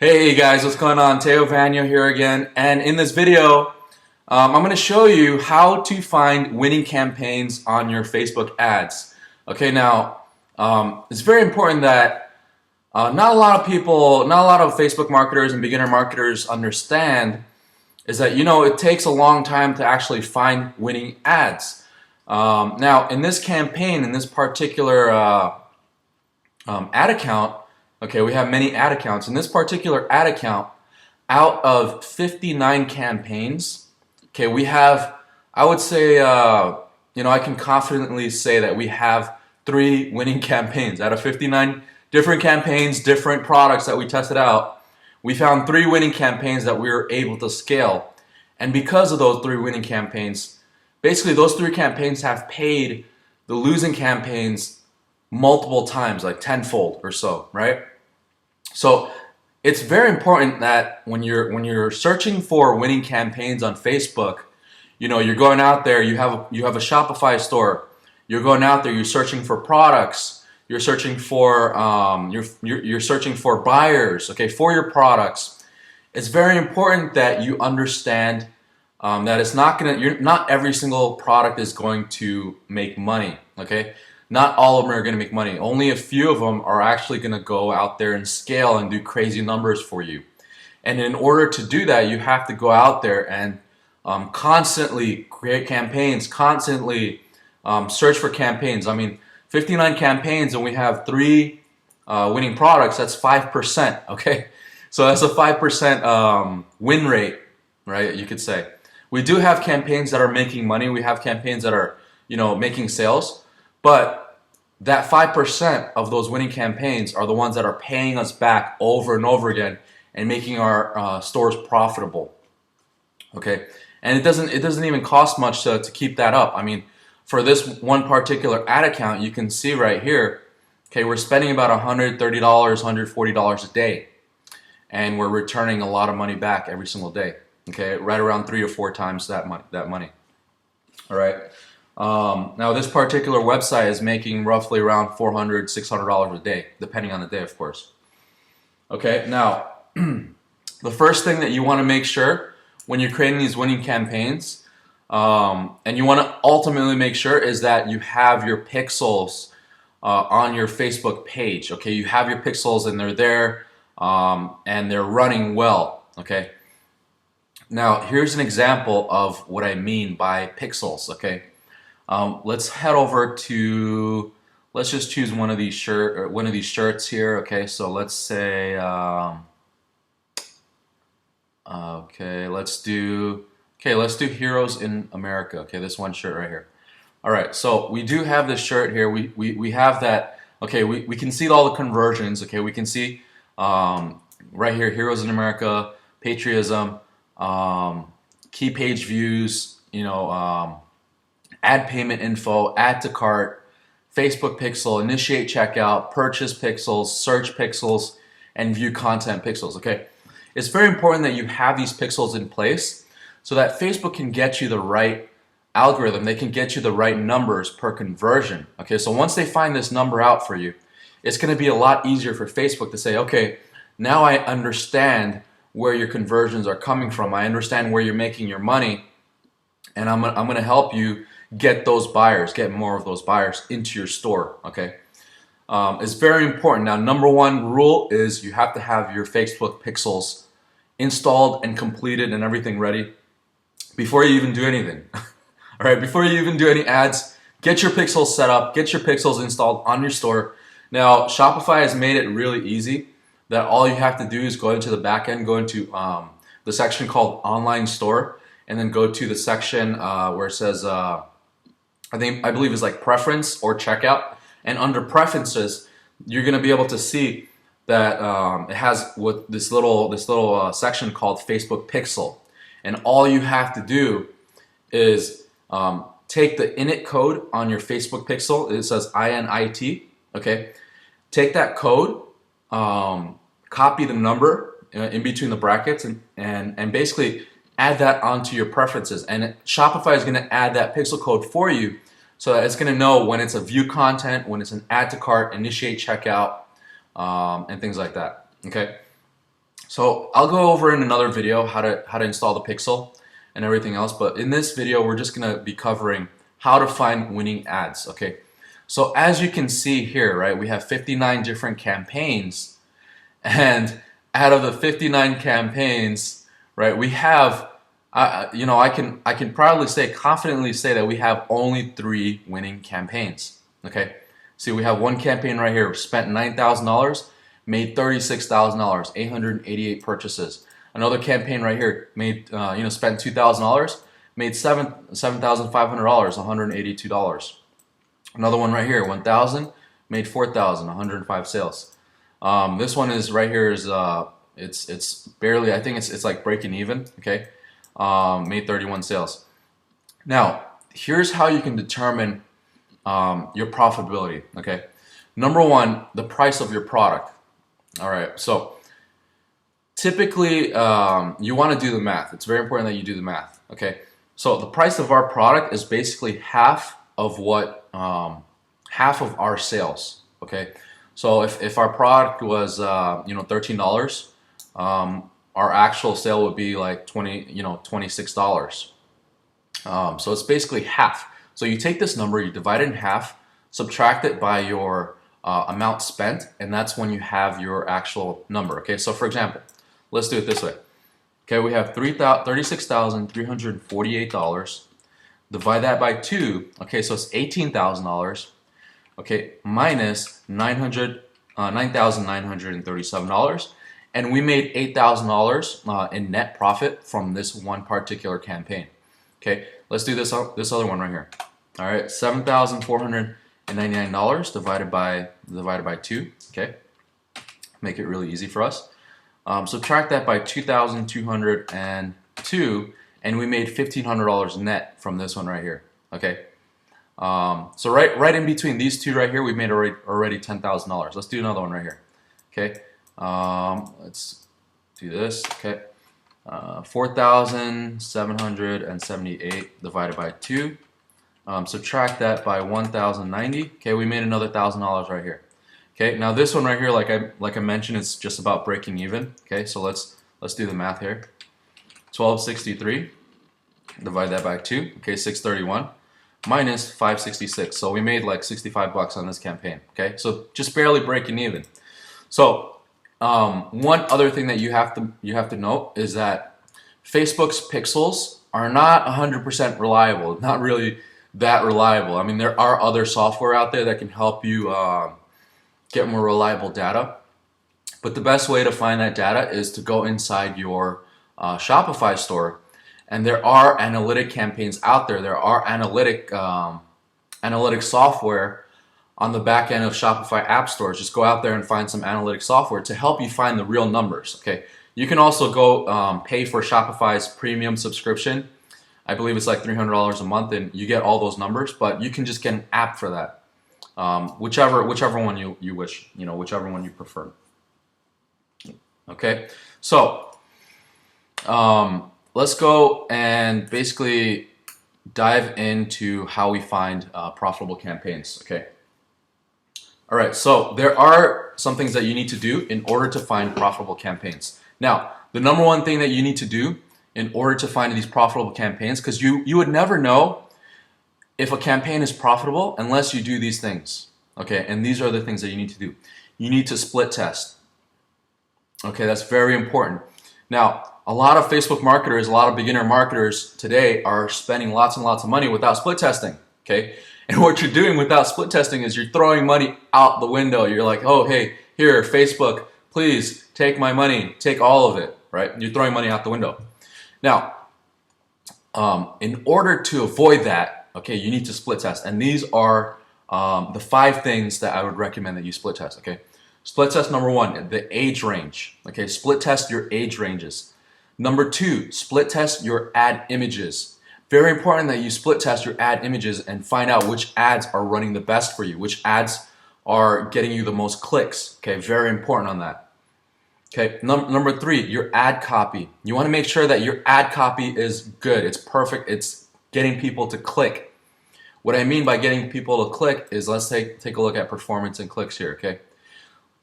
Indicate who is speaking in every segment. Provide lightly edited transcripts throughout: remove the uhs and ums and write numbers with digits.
Speaker 1: Hey guys, what's going on? Teo Vanyo here again, and in this video I'm going to show you how to find winning campaigns on your Facebook ads. Okay, now it's very important that not a lot of people, not a lot of Facebook marketers and beginner marketers understand is that it takes a long time to actually find winning ads. Now in this campaign, in this particular ad account, okay, we have many ad accounts. In this particular ad account, out of 59 campaigns, okay, we have, I would say, I can confidently say that we have 3 winning campaigns. Out of 59 different campaigns, different products that we tested out, we found 3 winning campaigns that we were able to scale. And because of those 3 winning campaigns, basically those 3 campaigns have paid the losing campaigns multiple times, like tenfold or so, right? So it's very important that when you're searching for winning campaigns on Facebook, you're going out there, you have a Shopify store, you're going out there, you're searching for products, you're searching for you're searching for buyers, okay, for your products. It's very important that you understand that it's not every single product is going to make money, okay? Not all of them are going to make money. Only a few of them are actually going to go out there and scale and do crazy numbers for you. And in order to do that, you have to go out there and constantly create campaigns, constantly search for campaigns. I mean, 59 campaigns and we have 3 winning products, that's 5%, okay? So that's a 5% win rate, right, you could say. We do have campaigns that are making money. We have campaigns that are, making sales. But that 5% of those winning campaigns are the ones that are paying us back over and over again and making our stores profitable. Okay, and it doesn't even cost much to keep that up. I mean, for this one particular ad account, you can see right here. Okay, we're spending about $130, $140 a day, and we're returning a lot of money back every single day. Okay, right around 3 or 4 times that money. All right. Now this particular website is making roughly around $400, $600 a day, depending on the day, of course. Okay, now the first thing that you want to make sure when you're creating these winning campaigns, and you want to ultimately make sure, is that you have your pixels on your Facebook page. Okay, you have your pixels and they're there, and they're running well. Okay. Now here's an example of what I mean by pixels. Okay. Let's head over to, let's just choose one of these shirts here. Okay, so let's say let's do Heroes in America. Okay, this one shirt right here. All right, so we do have this shirt here. We have that. Okay, we can see all the conversions. Okay, we can see right here, Heroes in America, patriotism, key page views, add payment info, add to cart, Facebook pixel, initiate checkout, purchase pixels, search pixels, and view content pixels. Okay, it's very important that you have these pixels in place so that Facebook can get you the right algorithm. They can get you the right numbers per conversion. Okay, so once they find this number out for you, it's going to be a lot easier for Facebook to say, okay, now I understand where your conversions are coming from. I understand where you're making your money, and I'm going to help you get those buyers, get more of those buyers into your store. Okay, it's very important. Now, number 1 rule is you have to have your Facebook pixels installed and completed and everything ready before you even do anything. All right, before you even do any ads, get your pixels set up, get your pixels installed on your store. Now, Shopify has made it really easy that all you have to do is go into the back end, go into the section called Online Store, and then go to the section where it says I believe it's like preference or checkout, and under preferences you're going to be able to see that it has this little section called Facebook Pixel, and all you have to do is take the init code on your Facebook Pixel. It says INIT. Okay, take that code, copy the number in between the brackets, and basically add that onto your preferences, and Shopify is going to add that pixel code for you so that it's going to know when it's a view content, when it's an add to cart, initiate checkout, and things like that. Okay. So I'll go over in another video how to install the pixel and everything else, but in this video we're just gonna be covering how to find winning ads. Okay, so as you can see here, right, we have 59 different campaigns, and out of the 59 campaigns, right, we have you know, I can proudly say, confidently say that we have only 3 winning campaigns. Okay, see, we have one campaign right here, spent $9,000, made $36,000, 888 purchases. Another campaign right here made you know, spent $2,000, made $7,500, $182. Another one right here, 1,000, made 4,000, 105 sales. This one is right here is it's barely, I think it's like breaking even. Okay, made 31 sales. Now here's how you can determine your profitability. Okay, number one, the price of your product. All right, so typically you want to do the math. It's very important that you do the math. Okay, so the price of our product is basically half of what half of our sales. Okay, so if our product was you know, $13, our actual sale would be like $26. So it's basically half. So you take this number, you divide it in half, subtract it by your amount spent, and that's when you have your actual number. Okay, so for example, let's do it this way. Okay, we have $36,348. Divide that by 2. Okay, so it's $18,000. Okay, minus $9,937, and we made $8,000 in net profit from this one particular campaign. Okay, let's do this other one right here. All right, $7,499 divided by 2. Okay, make it really easy for us. Subtract that by 2,202, and we made $1,500 net from this one right here. Okay, so right in between these two right here, we made already $10,000. Let's do another one right here. Okay, let's do this. Okay, 4,778 divided by 2. Subtract that by 1,090. Okay, we made another $1,000 right here. Okay, now this one right here, like I mentioned, it's just about breaking even. Okay, so let's do the math here. 1,263, divide that by 2. Okay, 631 minus 566. So we made like 65 bucks on this campaign. Okay, so just barely breaking even. So one other thing that you have to note is that Facebook's pixels are not 100% reliable. Not really that reliable. I mean, there are other software out there that can help you get more reliable data, but the best way to find that data is to go inside your Shopify store, and there are analytic campaigns out there. There are analytic software on the back end of Shopify app stores. Just go out there and find some analytic software to help you find the real numbers. Okay, you can also go pay for Shopify's premium subscription. I believe it's like $300 a month, and you get all those numbers, but you can just get an app for that. Whichever one you wish, you know, whichever one you prefer. Okay, so let's go and basically dive into how we find profitable campaigns. Okay. All right, so there are some things that you need to do in order to find profitable campaigns. Now, the number one thing that you need to do in order to find these profitable campaigns, because you would never know if a campaign is profitable unless you do these things. Okay, and these are the things that you need to do. You need to split test. Okay, that's very important. Now, a lot of Facebook marketers, a lot of beginner marketers today are spending lots and lots of money without split testing. Okay, and what you're doing without split testing is you're throwing money out the window. You're like, oh, hey, here, Facebook, please take my money, take all of it, right? You're throwing money out the window. Now, in order to avoid that, okay, you need to split test. And these are the 5 things that I would recommend that you split test, okay? Split test number 1, the age range, okay? Split test your age ranges. Number 2, split test your ad images. Very important that you split test your ad images and find out which ads are running the best for you, which ads are getting you the most clicks, okay? Very important on that. Okay, number 3, your ad copy. You want to make sure that your ad copy is good, it's perfect, it's getting people to click. What I mean by getting people to click is, let's take a look at performance and clicks here, okay?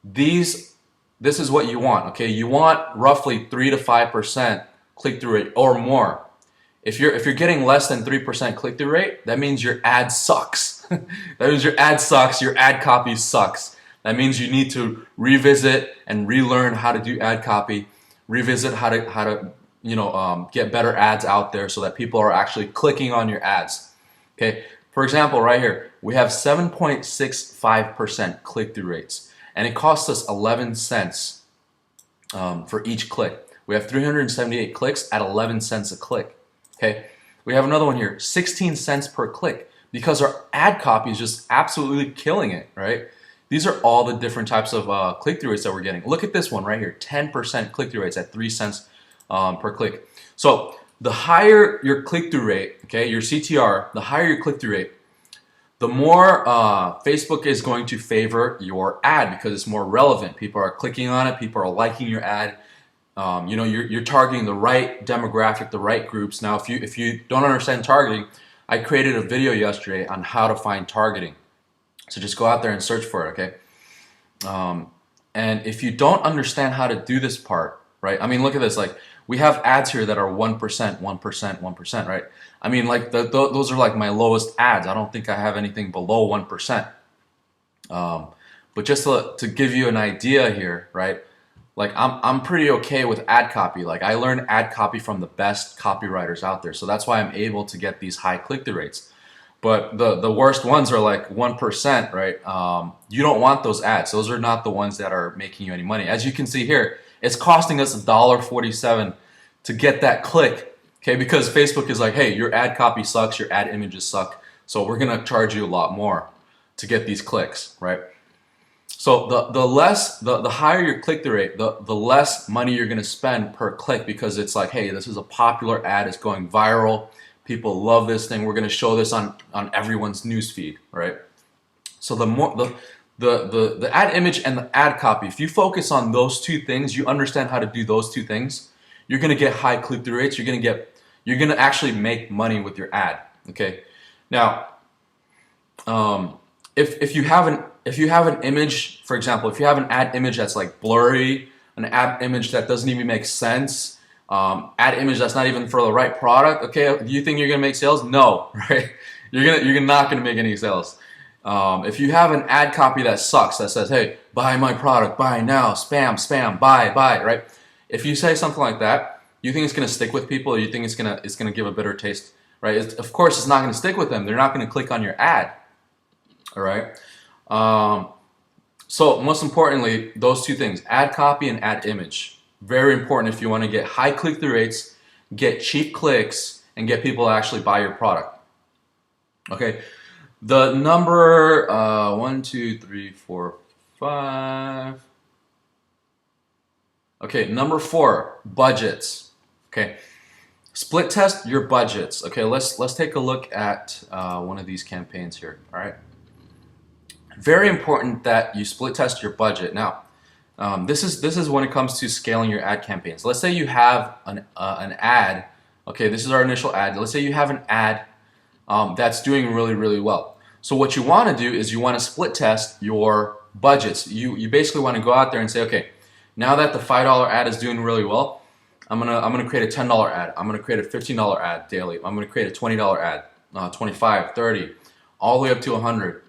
Speaker 1: These this is what you want. Okay, you want roughly 3 to 5% click-through rate or more. If you're getting less than 3% click-through rate, that means your ad sucks. That means your ad sucks. Your ad copy sucks. That means you need to revisit and relearn how to do ad copy. Revisit how to get better ads out there so that people are actually clicking on your ads. Okay. For example, right here, we have 7.65% click-through rates, and it costs us 11 cents for each click. We have 378 clicks at 11 cents a click. Okay, we have another one here, 16 cents per click, because our ad copy is just absolutely killing it, right? These are all the different types of click-through rates that we're getting. Look at this one right here, 10% click-through rates at 3 cents per click. So the higher your click-through rate, okay, your CTR, the higher your click-through rate, the more Facebook is going to favor your ad because it's more relevant. People are clicking on it, people are liking your ad. You're targeting the right demographic, the right groups. Now, if you don't understand targeting, I created a video yesterday on how to find targeting. So just go out there and search for it, okay? And if you don't understand how to do this part, right? I mean, look at this. Like, we have ads here that are 1%, 1%, 1%, right? I mean, like those are like my lowest ads. I don't think I have anything below 1%. But just to give you an idea here, right? Like I'm pretty okay with ad copy. Like I learned ad copy from the best copywriters out there. So that's why I'm able to get these high click-through rates. But the worst ones are like 1%, right? You don't want those ads. Those are not the ones that are making you any money. As you can see here, it's costing us $1.47 to get that click, okay? Because Facebook is like, hey, your ad copy sucks, your ad images suck, so we're gonna charge you a lot more to get these clicks, right? So the higher your click-through rate, the less money you're gonna spend per click, because it's like, hey, this is a popular ad, it's going viral, people love this thing, we're gonna show this on everyone's newsfeed, right? So the ad image and the ad copy, if you focus on those two things, you understand how to do those two things, you're gonna get high click-through rates, you're gonna actually make money with your ad, okay? Now, if you have an image, for example, if you have an ad image that's like blurry, an ad image that doesn't even make sense, ad image that's not even for the right product, okay, do you think you're gonna make sales? No, right? You're not gonna make any sales. If you have an ad copy that sucks, that says, hey, buy my product, buy now, spam, spam, buy, right? If you say something like that, you think it's gonna stick with people, or you think it's gonna give a bitter taste, right? Of course, it's not gonna stick with them. They're not gonna click on your ad, all right? So most importantly, those two things, ad copy and ad image, very important if you want to get high click-through rates, get cheap clicks, and get people to actually buy your product. Okay, the number 1, 2, 3, 4, 5. Okay, number 4, budgets. Okay, split test your budgets. Okay, let's take a look at one of these campaigns here. All right. Very important that you split test your budget. Now, this is when it comes to scaling your ad campaigns. Let's say you have an ad. Okay, this is our initial ad. Let's say you have an ad that's doing really, really well. So what you want to do is you want to split test your budgets. You basically want to go out there and say, okay, now that the $5 ad is doing really well, I'm gonna create a $10 ad. I'm gonna create a $15 ad daily. I'm gonna create a $20 ad, 25, 30, all the way up to 100.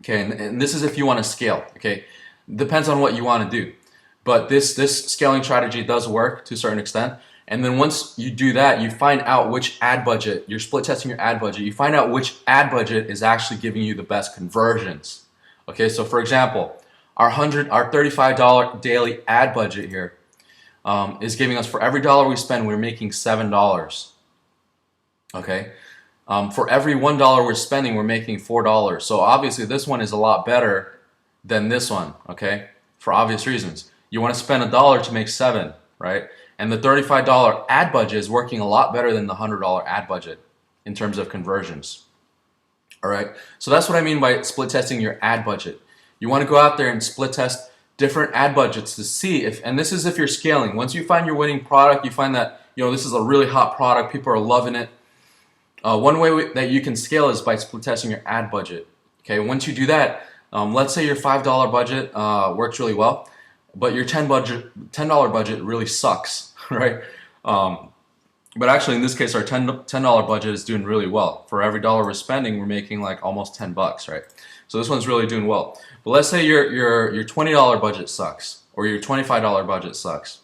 Speaker 1: Okay, and this is if you want to scale, okay? Depends on what you want to do. But this scaling strategy does work to a certain extent. And then once you do that, you find out which ad budget, you're split testing your ad budget, you find out which ad budget is actually giving you the best conversions. Okay, so for example, our $35 daily ad budget here is giving us, for every dollar we spend, we're making $7. Okay? For every $1 we're spending, we're making $4. So obviously this one is a lot better than this one, okay? For obvious reasons. You want to spend $1 to make $7, right? And the $35 ad budget is working a lot better than the $100 ad budget in terms of conversions. All right? So that's what I mean by split testing your ad budget. You want to go out there and split test different ad budgets to see if, and this is if you're scaling. Once you find your winning product, you find that, this is a really hot product, people are loving it. One way that you can scale is by split testing your ad budget. Okay, once you do that, let's say your $5 budget works really well. but your $10 budget really sucks, right? But actually, in this case, our $10 budget is doing really well. For every dollar we're spending, we're making like almost 10 bucks, right? So this one's really doing well. But let's say your $20 budget sucks, or your $25 budget sucks.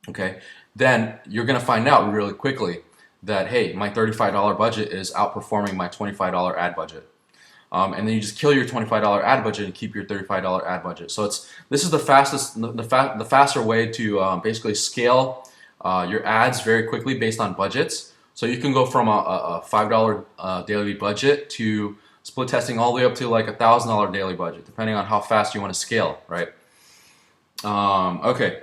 Speaker 1: Okay, then you're gonna find out really quickly that, hey, my $35 budget is outperforming my $25 ad budget. And then you just kill your $25 ad budget and keep your $35 ad budget. So this is the faster way to basically scale your ads very quickly based on budgets. So you can go from a $5 daily budget to split testing all the way up to like $1,000 daily budget, depending on how fast you want to scale, right? Okay.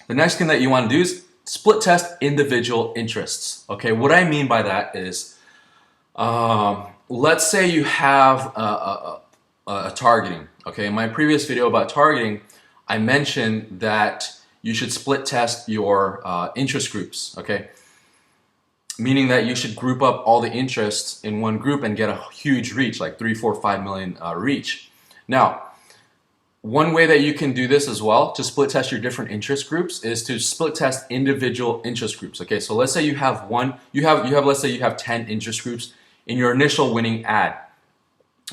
Speaker 1: The next thing that you want to do is split test individual interests. Okay, what I mean by that is, let's say you have a targeting. Okay, in my previous video about targeting, I mentioned that you should split test your interest groups. Okay, meaning that you should group up all the interests in one group and get a huge reach, like 3, 4, 5 million reach. Now, one way that you can do this as well to split test your different interest groups is to split test individual interest groups. Okay, so let's say you have let's say you have 10 interest groups in your initial winning ad.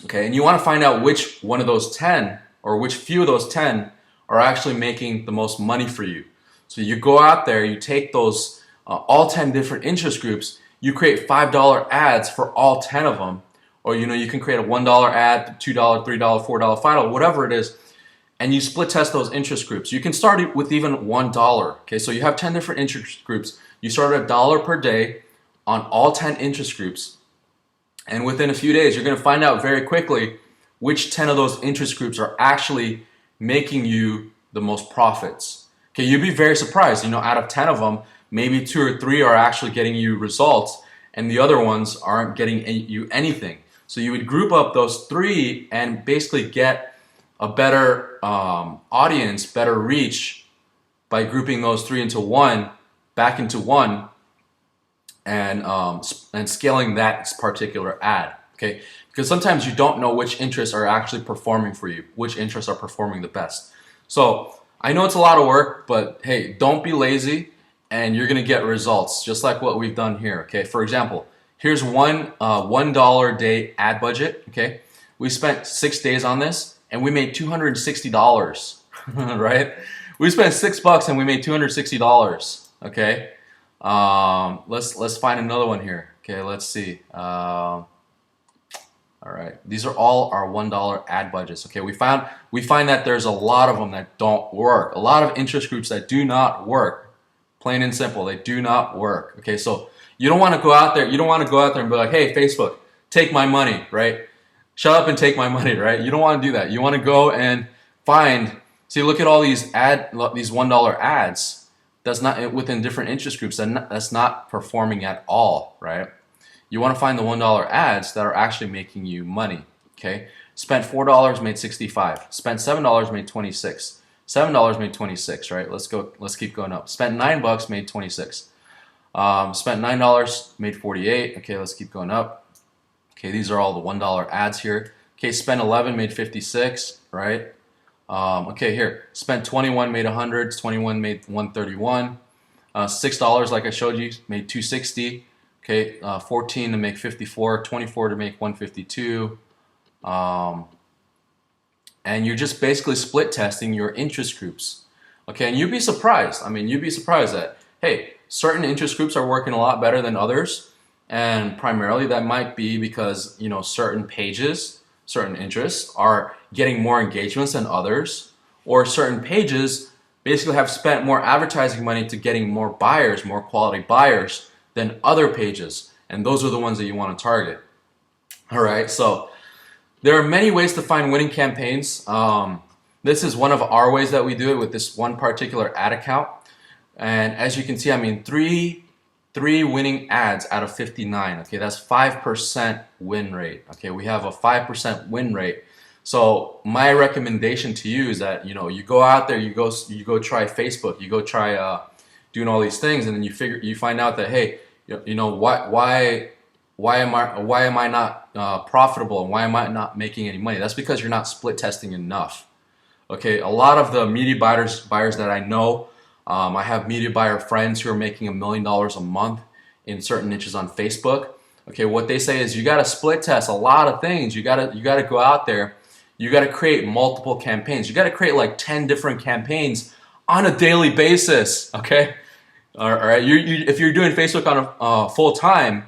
Speaker 1: Okay, and you want to find out which one of those 10 or which few of those 10 are actually making the most money for you. So you go out there, you take those all 10 different interest groups, you create $5 ads for all 10 of them, or you can create a $1 ad, $2, $3, $4, $5, whatever it is, and you split test those interest groups. You can start with even $1. Okay, so you have 10 different interest groups. You start at $1 per day on all 10 interest groups, and within a few days, you're going to find out very quickly which 10 of those interest groups are actually making you the most profits. Okay, you'd be very surprised. Out of 10 of them, maybe 2 or 3 are actually getting you results, and the other ones aren't getting you anything. So you would group up those 3 and basically get a better audience, better reach by grouping those 3 into one, back into one, and scaling that particular ad. Okay, because sometimes you don't know which interests are actually performing for you, which interests are performing the best. So I know it's a lot of work, but hey, don't be lazy, and you're gonna get results just like what we've done here. Okay, for example, here's $1 a day ad budget. Okay, we spent 6 days on this, and we made $260, right? We spent $6 and we made $260. Okay, let's find another one here. Okay, let's see. All right, these are all our $1 ad budgets. Okay, we find that there's a lot of them that don't work. A lot of interest groups that do not work. Plain and simple, they do not work. Okay, so you don't want to go out there. You don't want to go out there and be like, "Hey, Facebook, take my money," right? Shut up and take my money, right? You don't want to do that. You want to go and see, look at all these $1 ads. That's not within different interest groups. That's not performing at all, right? You want to find the $1 ads that are actually making you money. Okay, spent $4, made 65. Spent $7, made 26. $7 made 26, right? Let's keep going up. Spent $9, made 26. Spent $9, made 48. Okay, let's keep going up. Okay, these are all the $1 ads here. Okay, spent 11, made 56, right? Okay, here, spent 21, made 100. 21 made 131. $6, like I showed you, made 260. Okay, 14 to make 54. 24 to make 152. And you're just basically split testing your interest groups. Okay, and you'd be surprised. I mean, you'd be surprised that, hey, certain interest groups are working a lot better than others. And primarily that might be because certain pages, certain interests are getting more engagements than others, or certain pages basically have spent more advertising money to getting more buyers, more quality buyers than other pages, and those are the ones that you want to target. All right, so there are many ways to find winning campaigns. This is one of our ways that we do it with this one particular ad account, and as you can see, I mean, three winning ads out of 59. Okay, that's 5% win rate. Okay, we have a 5% win rate. So my recommendation to you is that you go out there, you go try Facebook, you go try doing all these things, and then you find out that, hey, why am I not profitable, and why am I not making any money? That's because you're not split testing enough. Okay, a lot of the media buyers that I know, I have media buyer friends who are making $1 million a month in certain niches on Facebook. Okay, what they say is you got to split test a lot of things. You got to go out there. You got to create multiple campaigns. You got to create like 10 different campaigns on a daily basis. Okay, all right. If you're doing Facebook on a full time,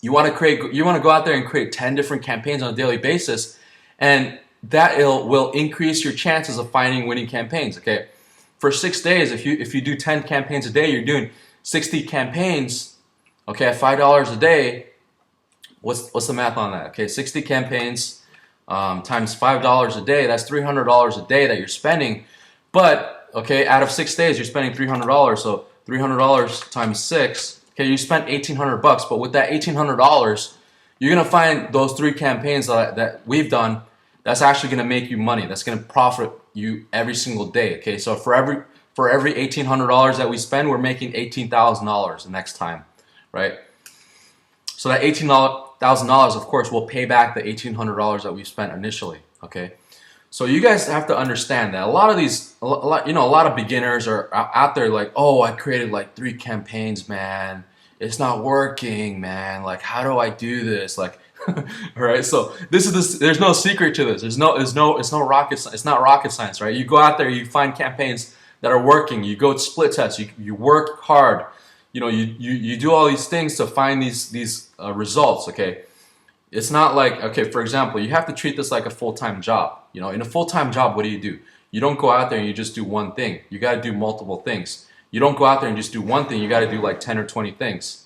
Speaker 1: you want to go out there and create 10 different campaigns on a daily basis, and that will increase your chances of finding winning campaigns. Okay, for 6 days, if you do 10 campaigns a day, you're doing 60 campaigns. Okay, at $5 a day, what's the math on that? Okay, 60 campaigns times $5 a day, that's $300 a day that you're spending. But okay, out of 6 days, you're spending $300. So $300 times 6. Okay, you spent $1,800. But with that $1,800, you're gonna find those 3 campaigns that we've done. That's actually gonna make you money. That's gonna profit you every single day. Okay, so for every $1,800 that we spend, we're making $18,000 the next time, right? So that $18,000, of course, will pay back the $1,800 that we spent initially. Okay, so you guys have to understand that a lot of beginners are out there like, oh, I created like 3 campaigns, man. It's not working, man. Like, how do I do this? Like, all right. So there's no secret to this. It's not rocket science, right? You go out there, you find campaigns that are working. You go split test. You work hard. You know, you do all these things to find these results. Okay. It's not like, okay, for example, you have to treat this like a full-time job. You know, in a full-time job, what do? You don't go out there and you just do one thing. You got to do multiple things. You don't go out there and just do one thing. You got to do like 10 or 20 things.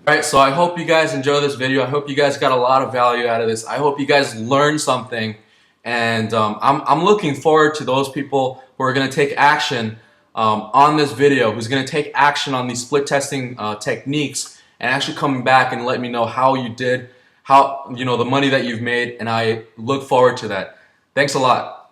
Speaker 1: All right, so I hope you guys enjoy this video. I hope you guys got a lot of value out of this. I hope you guys learned something. And I'm looking forward to those people who are going to take action on this video, who's going to take action on these split testing techniques and actually coming back and let me know how you did, how, you know, the money that you've made, and I look forward to that. Thanks a lot.